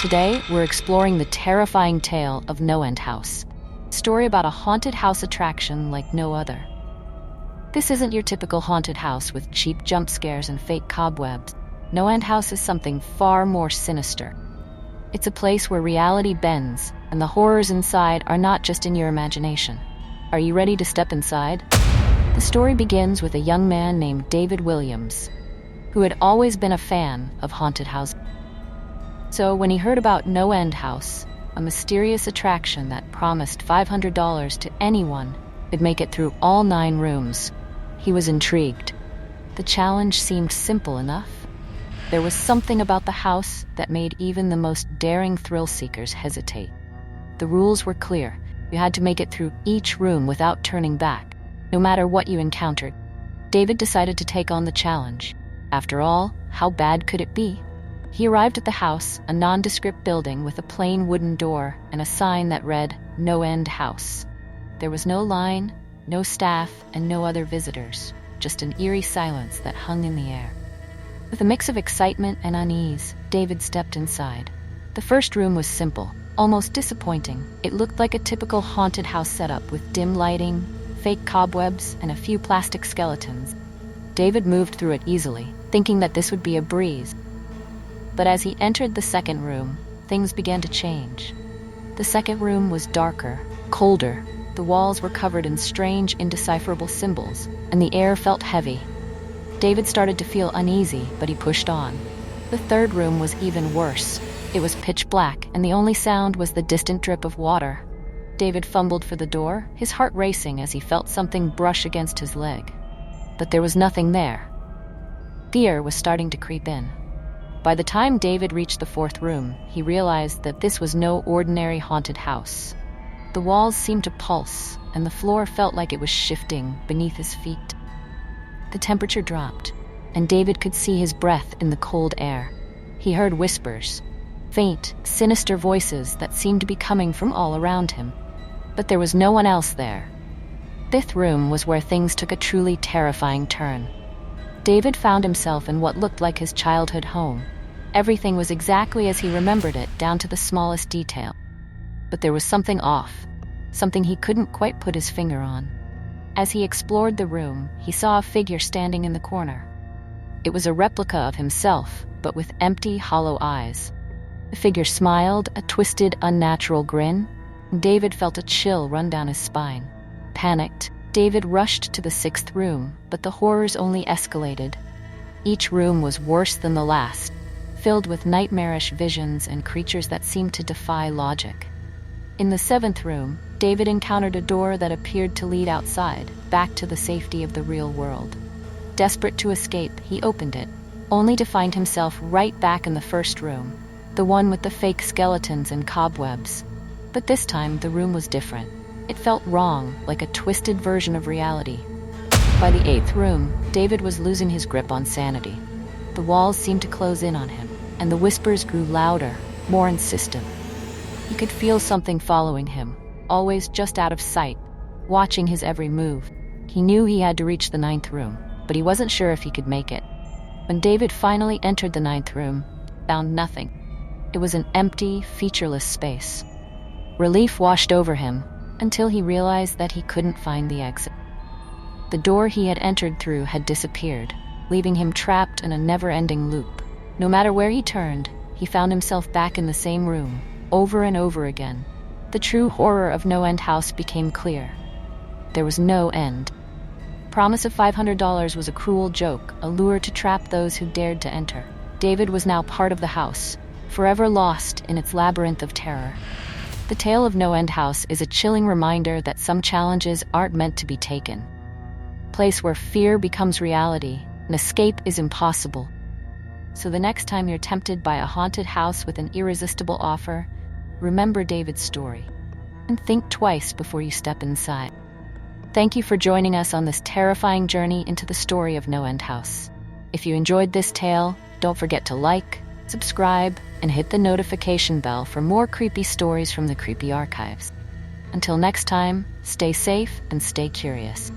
Today, we're exploring the terrifying tale of NoEnd House. A story about a haunted house attraction like no other. This isn't your typical haunted house with cheap jump scares and fake cobwebs. NoEnd House is something far more sinister. It's a place where reality bends, and the horrors inside are not just in your imagination. Are you ready to step inside? The story begins with a young man named David Williams, who had always been a fan of haunted houses. So when he heard about NoEnd House, a mysterious attraction that promised $500 to anyone who'd make it through all 9 rooms, he was intrigued. The challenge seemed simple enough. There was something about the house that made even the most daring thrill-seekers hesitate. The rules were clear. You had to make it through each room without turning back, no matter what you encountered. David decided to take on the challenge. After all, how bad could it be? He arrived at the house, a nondescript building with a plain wooden door and a sign that read, NoEnd House. There was no line, no staff, and no other visitors, just an eerie silence that hung in the air. With a mix of excitement and unease, David stepped inside. The first room was simple, almost disappointing. It looked like a typical haunted house setup with dim lighting, fake cobwebs, and a few plastic skeletons. David moved through it easily, thinking that this would be a breeze. But as he entered the second room, things began to change. The second room was darker, colder. The walls were covered in strange, indecipherable symbols, and the air felt heavy. David started to feel uneasy, but he pushed on. The third room was even worse. It was pitch black, and the only sound was the distant drip of water. David fumbled for the door, his heart racing as he felt something brush against his leg. But there was nothing there. Fear was starting to creep in. By the time David reached the fourth room, he realized that this was no ordinary haunted house. The walls seemed to pulse, and the floor felt like it was shifting beneath his feet. The temperature dropped, and David could see his breath in the cold air. He heard whispers, faint, sinister voices that seemed to be coming from all around him. But there was no one else there. The fifth room was where things took a truly terrifying turn. David found himself in what looked like his childhood home. Everything was exactly as he remembered it, down to the smallest detail. But there was something off, something he couldn't quite put his finger on. As he explored the room, he saw a figure standing in the corner. It was a replica of himself, but with empty, hollow eyes. The figure smiled, a twisted, unnatural grin. David felt a chill run down his spine. Panicked, David rushed to the sixth room, but the horrors only escalated. Each room was worse than the last, filled with nightmarish visions and creatures that seemed to defy logic. In the seventh room, David encountered a door that appeared to lead outside, back to the safety of the real world. Desperate to escape, he opened it, only to find himself right back in the first room, the one with the fake skeletons and cobwebs. But this time, the room was different. It felt wrong, like a twisted version of reality. By the eighth room, David was losing his grip on sanity. The walls seemed to close in on him, and the whispers grew louder, more insistent. He could feel something following him, always just out of sight, watching his every move. He knew he had to reach the ninth room, but he wasn't sure if he could make it. When David finally entered the ninth room, he found nothing. It was an empty, featureless space. Relief washed over him, until he realized that he couldn't find the exit. The door he had entered through had disappeared, leaving him trapped in a never-ending loop. No matter where he turned, he found himself back in the same room, over and over again. The true horror of NoEnd House became clear. There was no end. Promise of $500 was a cruel joke, a lure to trap those who dared to enter. David was now part of the house, forever lost in its labyrinth of terror. The tale of NoEnd House is a chilling reminder that some challenges aren't meant to be taken. A place where fear becomes reality, and escape is impossible. So the next time you're tempted by a haunted house with an irresistible offer, remember David's story, and think twice before you step inside. Thank you for joining us on this terrifying journey into the story of NoEnd House. If you enjoyed this tale, don't forget to like, subscribe, and hit the notification bell for more creepy stories from the Creepy Archives. Until next time, stay safe and stay curious.